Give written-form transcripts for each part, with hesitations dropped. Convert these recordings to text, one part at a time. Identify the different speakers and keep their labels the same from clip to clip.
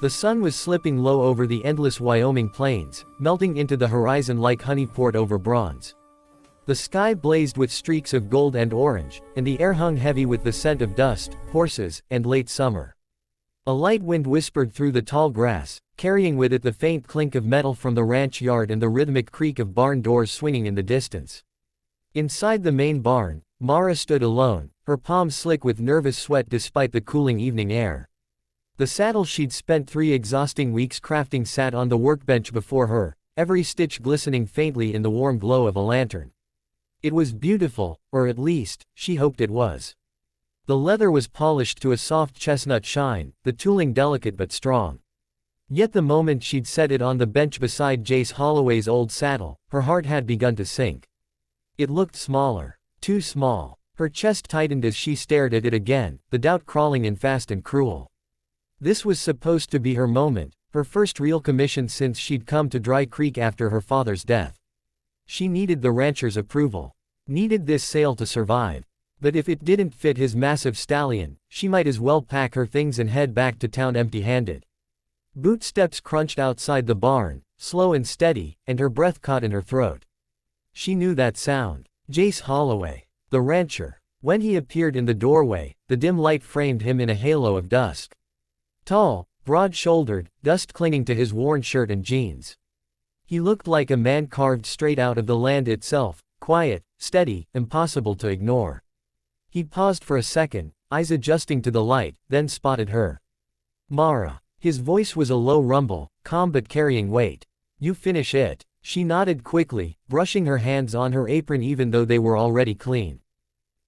Speaker 1: The sun was slipping low over the endless Wyoming plains, melting into the horizon like honey poured over bronze. The sky blazed with streaks of gold and orange, and the air hung heavy with the scent of dust, horses, and late summer. A light wind whispered through the tall grass, carrying with it the faint clink of metal from the ranch yard and the rhythmic creak of barn doors swinging in the distance. Inside the main barn, Mara stood alone, her palms slick with nervous sweat despite the cooling evening air. The saddle she'd spent 3 exhausting weeks crafting sat on the workbench before her, every stitch glistening faintly in the warm glow of a lantern. It was beautiful, or at least, she hoped it was. The leather was polished to a soft chestnut shine, the tooling delicate but strong. Yet the moment she'd set it on the bench beside Jace Holloway's old saddle, her heart had begun to sink. It looked smaller. Too small. Her chest tightened as she stared at it again, the doubt crawling in fast and cruel. This was supposed to be her moment, her first real commission since she'd come to Dry Creek after her father's death. She needed the rancher's approval. Needed this sale to survive. But if it didn't fit his massive stallion, she might as well pack her things and head back to town empty-handed. Boot steps crunched outside the barn, slow and steady, and her breath caught in her throat. She knew that sound. Jace Holloway. The rancher. When he appeared in the doorway, the dim light framed him in a halo of dusk. Tall, broad-shouldered, dust clinging to his worn shirt and jeans. He looked like a man carved straight out of the land itself, quiet, steady, impossible to ignore. He paused for a second, eyes adjusting to the light, then spotted her. Mara. His voice was a low rumble, calm but carrying weight. You finish it. She nodded quickly, brushing her hands on her apron even though they were already clean.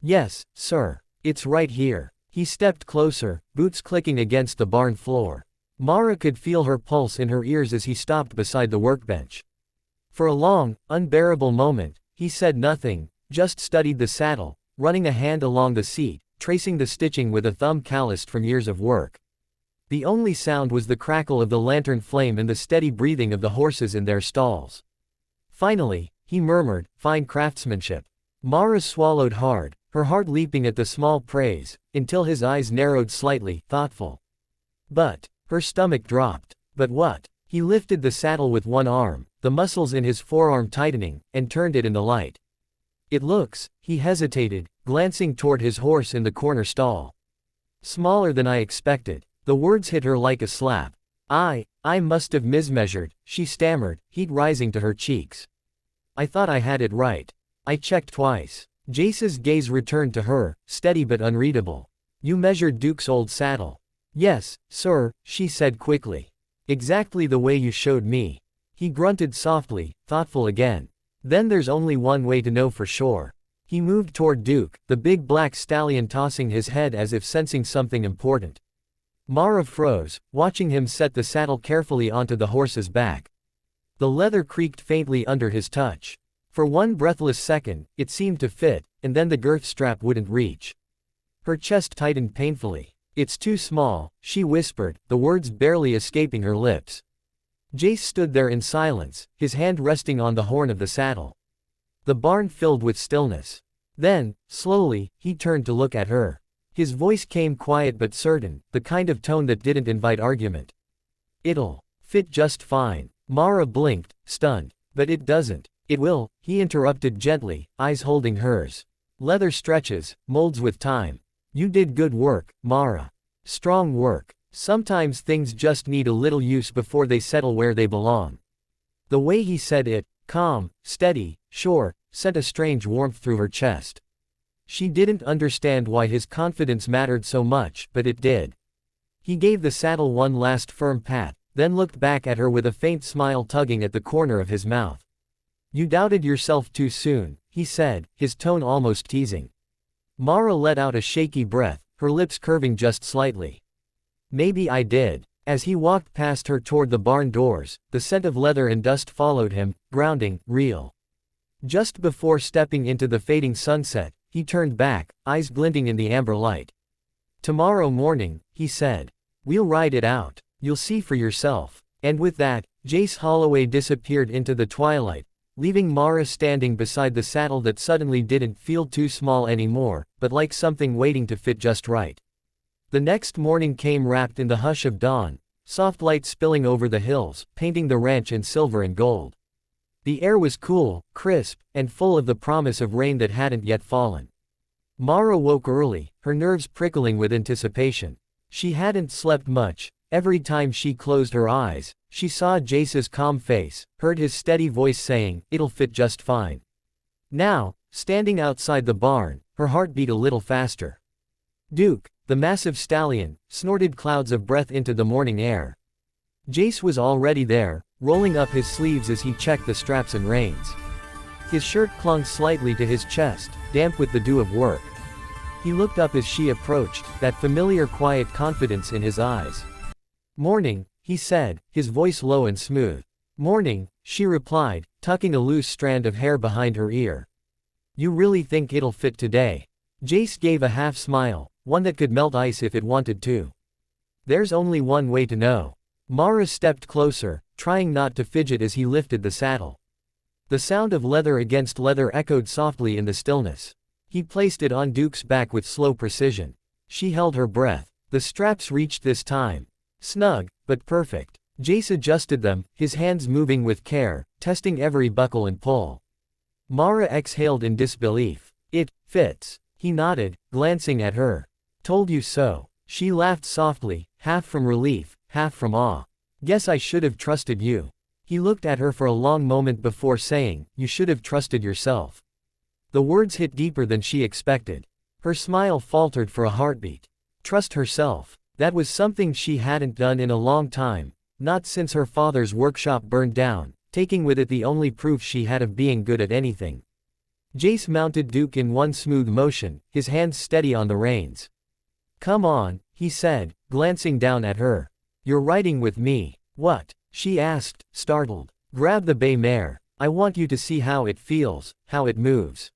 Speaker 1: Yes, sir. It's right here. He stepped closer, boots clicking against the barn floor. Mara could feel her pulse in her ears as he stopped beside the workbench. For a long, unbearable moment, he said nothing, just studied the saddle, running a hand along the seat, tracing the stitching with a thumb calloused from years of work. The only sound was the crackle of the lantern flame and the steady breathing of the horses in their stalls. Finally, he murmured, "Fine craftsmanship." Mara swallowed hard, her heart leaping at the small praise, until his eyes narrowed slightly, thoughtful. But, her stomach dropped. But what? He lifted the saddle with one arm, the muscles in his forearm tightening, and turned it in the light. It looks, he hesitated, glancing toward his horse in the corner stall. Smaller than I expected. The words hit her like a slap. I must have mismeasured, she stammered, heat rising to her cheeks. I thought I had it right. I checked twice. Jace's gaze returned to her, steady but unreadable. You measured Duke's old saddle. Yes, sir, she said quickly. Exactly the way you showed me. He grunted softly, thoughtful again. Then there's only one way to know for sure. He moved toward Duke, the big black stallion tossing his head as if sensing something important. Mara froze, watching him set the saddle carefully onto the horse's back. The leather creaked faintly under his touch. For one breathless second, it seemed to fit, and then the girth strap wouldn't reach. Her chest tightened painfully. It's too small, she whispered, the words barely escaping her lips. Jace stood there in silence, his hand resting on the horn of the saddle. The barn filled with stillness. Then, slowly, he turned to look at her. His voice came quiet but certain, the kind of tone that didn't invite argument. It'll fit just fine. Mara blinked, stunned. But it doesn't. It will, he interrupted gently, eyes holding hers. Leather stretches, molds with time. You did good work, Mara. Strong work. Sometimes things just need a little use before they settle where they belong. The way he said it, calm, steady, sure, sent a strange warmth through her chest. She didn't understand why his confidence mattered so much, but it did. He gave the saddle one last firm pat, then looked back at her with a faint smile tugging at the corner of his mouth. You doubted yourself too soon, he said, his tone almost teasing. Mara let out a shaky breath, her lips curving just slightly. Maybe I did. As he walked past her toward the barn doors, the scent of leather and dust followed him, grounding, real. Just before stepping into the fading sunset, he turned back, eyes glinting in the amber light. Tomorrow morning, he said. We'll ride it out. You'll see for yourself. And with that, Jace Holloway disappeared into the twilight, leaving Mara standing beside the saddle that suddenly didn't feel too small anymore, but like something waiting to fit just right. The next morning came wrapped in the hush of dawn, soft light spilling over the hills, painting the ranch in silver and gold. The air was cool, crisp, and full of the promise of rain that hadn't yet fallen. Mara woke early, her nerves prickling with anticipation. She hadn't slept much. Every time she closed her eyes, she saw Jace's calm face, heard his steady voice saying, "It'll fit just fine." Now, standing outside the barn, her heart beat a little faster. Duke, the massive stallion, snorted clouds of breath into the morning air. Jace was already there, rolling up his sleeves as he checked the straps and reins. His shirt clung slightly to his chest, damp with the dew of work. He looked up as she approached, that familiar quiet confidence in his eyes. "Morning," he said, his voice low and smooth. "Morning," she replied, tucking a loose strand of hair behind her ear. "You really think it'll fit today?" Jace gave a half smile, one that could melt ice if it wanted to. "There's only one way to know." Mara stepped closer, trying not to fidget as he lifted the saddle. The sound of leather against leather echoed softly in the stillness. He placed it on Duke's back with slow precision. She held her breath. The straps reached this time. Snug, but perfect. Jace adjusted them, his hands moving with care, testing every buckle and pull. Mara exhaled in disbelief. "It fits." He nodded, glancing at her. "Told you so." She laughed softly, half from relief, half from awe. "Guess I should have trusted you." He looked at her for a long moment before saying, "You should have trusted yourself." The words hit deeper than she expected. Her smile faltered for a heartbeat. Trust herself. That was something she hadn't done in a long time, not since her father's workshop burned down, taking with it the only proof she had of being good at anything. Jace mounted Duke in one smooth motion, his hands steady on the reins. "Come on," he said, glancing down at her. "You're riding with me." "What?" she asked, startled. "Grab the bay mare. I want you to see how it feels, how it moves."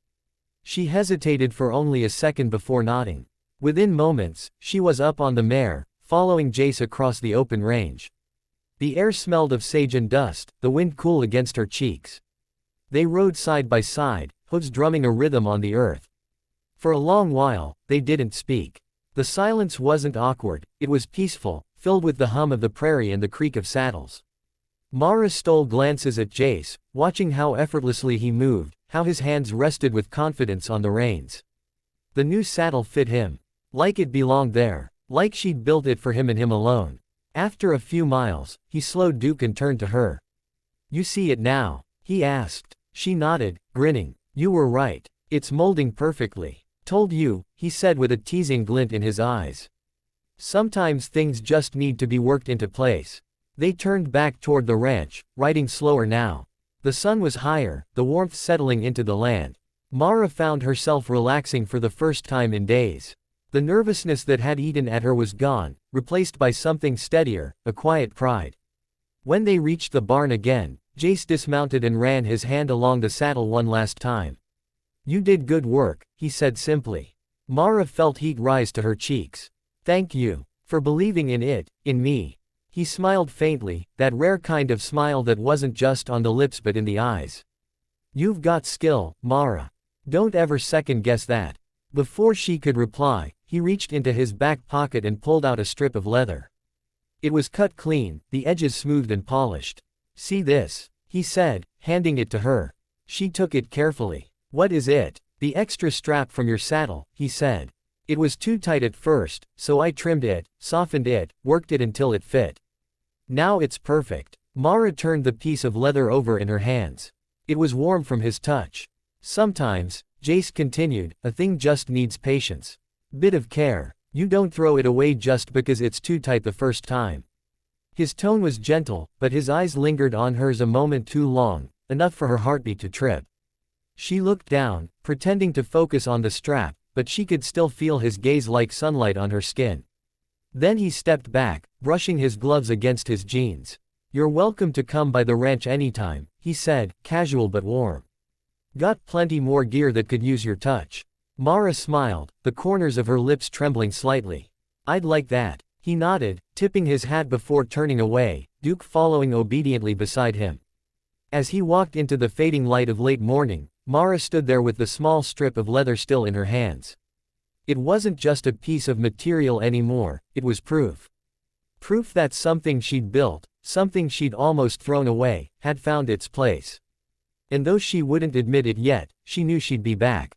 Speaker 1: She hesitated for only a second before nodding. Within moments, she was up on the mare, following Jace across the open range. The air smelled of sage and dust, the wind cool against her cheeks. They rode side by side, hooves drumming a rhythm on the earth. For a long while, they didn't speak. The silence wasn't awkward, it was peaceful, filled with the hum of the prairie and the creak of saddles. Mara stole glances at Jace, watching how effortlessly he moved, how his hands rested with confidence on the reins. The new saddle fit him. Like it belonged there. Like she'd built it for him and him alone. After a few miles, he slowed Duke and turned to her. "You see it now?" he asked. She nodded, grinning. "You were right. It's molding perfectly." "Told you," he said with a teasing glint in his eyes. "Sometimes things just need to be worked into place." They turned back toward the ranch, riding slower now. The sun was higher, the warmth settling into the land. Mara found herself relaxing for the first time in days. The nervousness that had eaten at her was gone, replaced by something steadier, a quiet pride. When they reached the barn again, Jace dismounted and ran his hand along the saddle one last time. "You did good work," he said simply. Mara felt heat rise to her cheeks. "Thank you. For believing in it, in me." He smiled faintly, that rare kind of smile that wasn't just on the lips but in the eyes. "You've got skill, Mara. Don't ever second-guess that." Before she could reply, he reached into his back pocket and pulled out a strip of leather. It was cut clean, the edges smoothed and polished. "See this," he said, handing it to her. She took it carefully. "What is it?" "The extra strap from your saddle," he said. "It was too tight at first, so I trimmed it, softened it, worked it until it fit. Now it's perfect." Mara turned the piece of leather over in her hands. It was warm from his touch. "Sometimes," Jace continued, "a thing just needs patience. Bit of care. You don't throw it away just because it's too tight the first time." His tone was gentle, but his eyes lingered on hers a moment too long, enough for her heartbeat to trip. She looked down, pretending to focus on the strap, but she could still feel his gaze like sunlight on her skin. Then he stepped back, brushing his gloves against his jeans. "You're welcome to come by the ranch anytime," he said, casual but warm. "Got plenty more gear that could use your touch." Mara smiled, the corners of her lips trembling slightly. "I'd like that." He nodded, tipping his hat before turning away, Duke following obediently beside him. As he walked into the fading light of late morning, Mara stood there with the small strip of leather still in her hands. It wasn't just a piece of material anymore, it was proof. Proof that something she'd built, something she'd almost thrown away, had found its place. And though she wouldn't admit it yet, she knew she'd be back.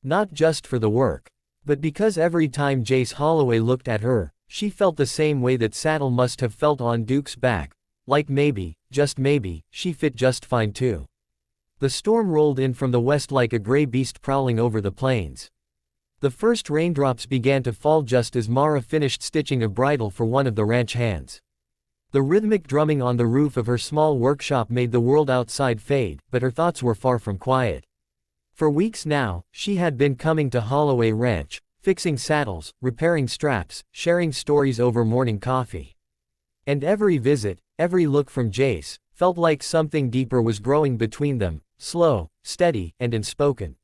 Speaker 1: Not just for the work, but because every time Jace Holloway looked at her, she felt the same way that Saddle must have felt on Duke's back, like maybe, just maybe, she fit just fine too. The storm rolled in from the west like a gray beast prowling over the plains. The first raindrops began to fall just as Mara finished stitching a bridle for one of the ranch hands. The rhythmic drumming on the roof of her small workshop made the world outside fade, but her thoughts were far from quiet. For weeks now, she had been coming to Holloway Ranch, fixing saddles, repairing straps, sharing stories over morning coffee. And every visit, every look from Jace, felt like something deeper was growing between them, slow, steady, and unspoken.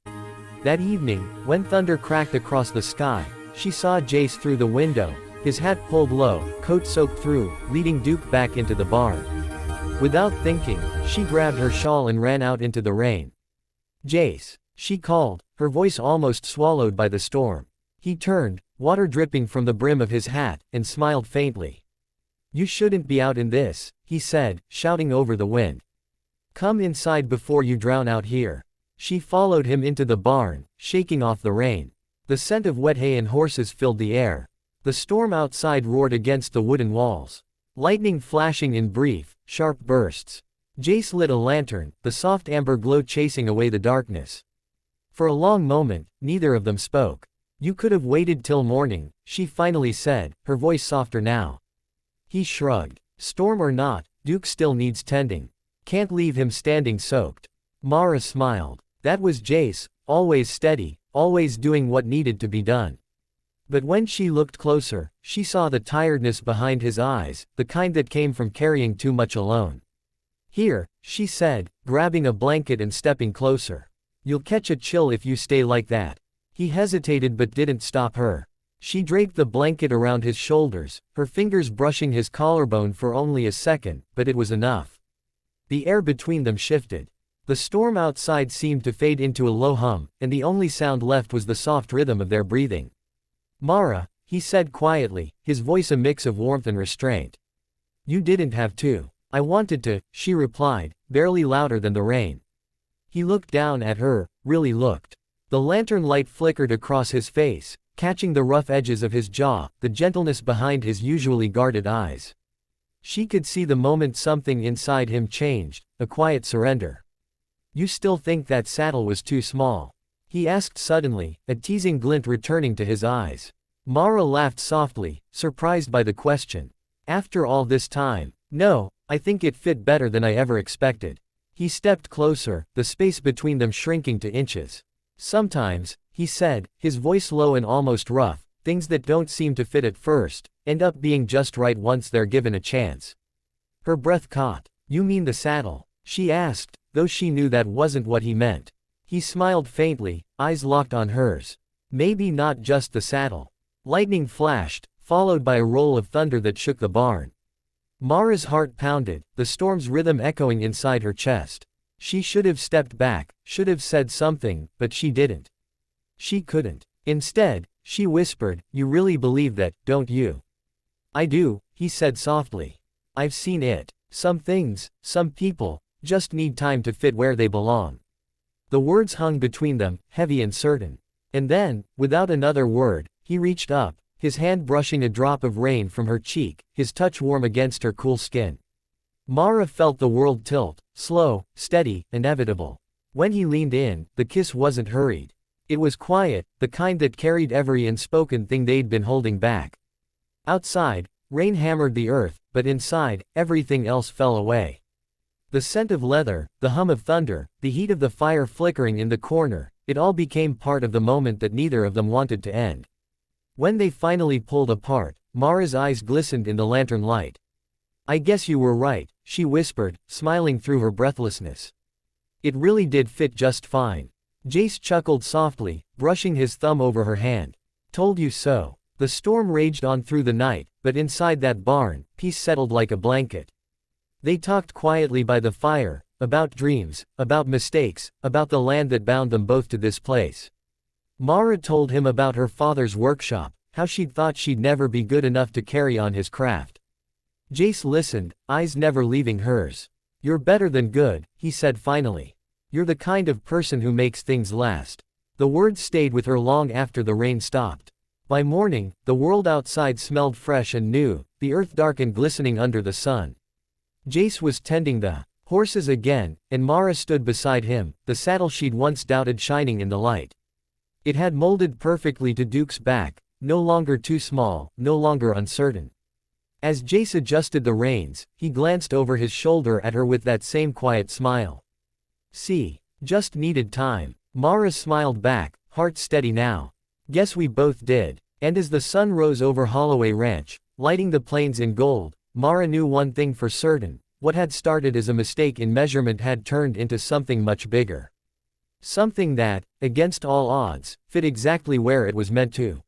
Speaker 1: That evening, when thunder cracked across the sky, she saw Jace through the window, his hat pulled low, coat soaked through, leading Duke back into the barn. Without thinking, she grabbed her shawl and ran out into the rain. "Jace," she called, her voice almost swallowed by the storm. He turned, water dripping from the brim of his hat, and smiled faintly. "You shouldn't be out in this," he said, shouting over the wind. "Come inside before you drown out here." She followed him into the barn, shaking off the rain. The scent of wet hay and horses filled the air. The storm outside roared against the wooden walls. Lightning flashing in brief, sharp bursts. Jace lit a lantern, the soft amber glow chasing away the darkness. For a long moment, neither of them spoke. "You could have waited till morning," she finally said, her voice softer now. He shrugged. "Storm or not, Duke still needs tending. Can't leave him standing soaked." Mara smiled. That was Jace, always steady, always doing what needed to be done. But when she looked closer, she saw the tiredness behind his eyes, the kind that came from carrying too much alone. "Here," she said, grabbing a blanket and stepping closer. "You'll catch a chill if you stay like that." He hesitated but didn't stop her. She draped the blanket around his shoulders, her fingers brushing his collarbone for only a second, but it was enough. The air between them shifted. The storm outside seemed to fade into a low hum, and the only sound left was the soft rhythm of their breathing. "Mara," he said quietly, his voice a mix of warmth and restraint. "You didn't have to." "I wanted to," she replied, barely louder than the rain. He looked down at her, really looked. The lantern light flickered across his face, catching the rough edges of his jaw, the gentleness behind his usually guarded eyes. She could see the moment something inside him changed, a quiet surrender. "You still think that saddle was too small?" he asked suddenly, a teasing glint returning to his eyes. Mara laughed softly, surprised by the question. "After all this time, no, I think it fit better than I ever expected." He stepped closer, the space between them shrinking to inches. "Sometimes," he said, his voice low and almost rough, "things that don't seem to fit at first, end up being just right once they're given a chance." Her breath caught. "You mean the saddle?" she asked, though she knew that wasn't what he meant. He smiled faintly, eyes locked on hers. "Maybe not just the saddle." Lightning flashed, followed by a roll of thunder that shook the barn. Mara's heart pounded, the storm's rhythm echoing inside her chest. She should have stepped back, should have said something, but she didn't. She couldn't. Instead, she whispered, "You really believe that, don't you?" "I do," he said softly. "I've seen it. Some things, some people, just need time to fit where they belong." The words hung between them, heavy and certain. And then, without another word, he reached up, his hand brushing a drop of rain from her cheek, his touch warm against her cool skin. Mara felt the world tilt, slow, steady, inevitable. When he leaned in, the kiss wasn't hurried. It was quiet, the kind that carried every unspoken thing they'd been holding back. Outside, rain hammered the earth, but inside, everything else fell away. The scent of leather, the hum of thunder, the heat of the fire flickering in the corner, it all became part of the moment that neither of them wanted to end. When they finally pulled apart, Mara's eyes glistened in the lantern light. "I guess you were right," she whispered, smiling through her breathlessness. "It really did fit just fine." Jace chuckled softly, brushing his thumb over her hand. "Told you so." The storm raged on through the night, but inside that barn, peace settled like a blanket. They talked quietly by the fire, about dreams, about mistakes, about the land that bound them both to this place. Mara told him about her father's workshop, how she'd thought she'd never be good enough to carry on his craft. Jace listened, eyes never leaving hers. "You're better than good," he said finally. "You're the kind of person who makes things last." The words stayed with her long after the rain stopped. By morning, the world outside smelled fresh and new, the earth dark and glistening under the sun. Jace was tending the horses again, and Mara stood beside him, the saddle she'd once doubted shining in the light. It had molded perfectly to Duke's back, no longer too small, no longer uncertain. As Jace adjusted the reins, he glanced over his shoulder at her with that same quiet smile. "See, just needed time." Mara smiled back, heart steady now. "Guess we both did." And as the sun rose over Holloway Ranch, lighting the plains in gold, Mara knew one thing for certain: what had started as a mistake in measurement had turned into something much bigger. Something that, against all odds, fit exactly where it was meant to.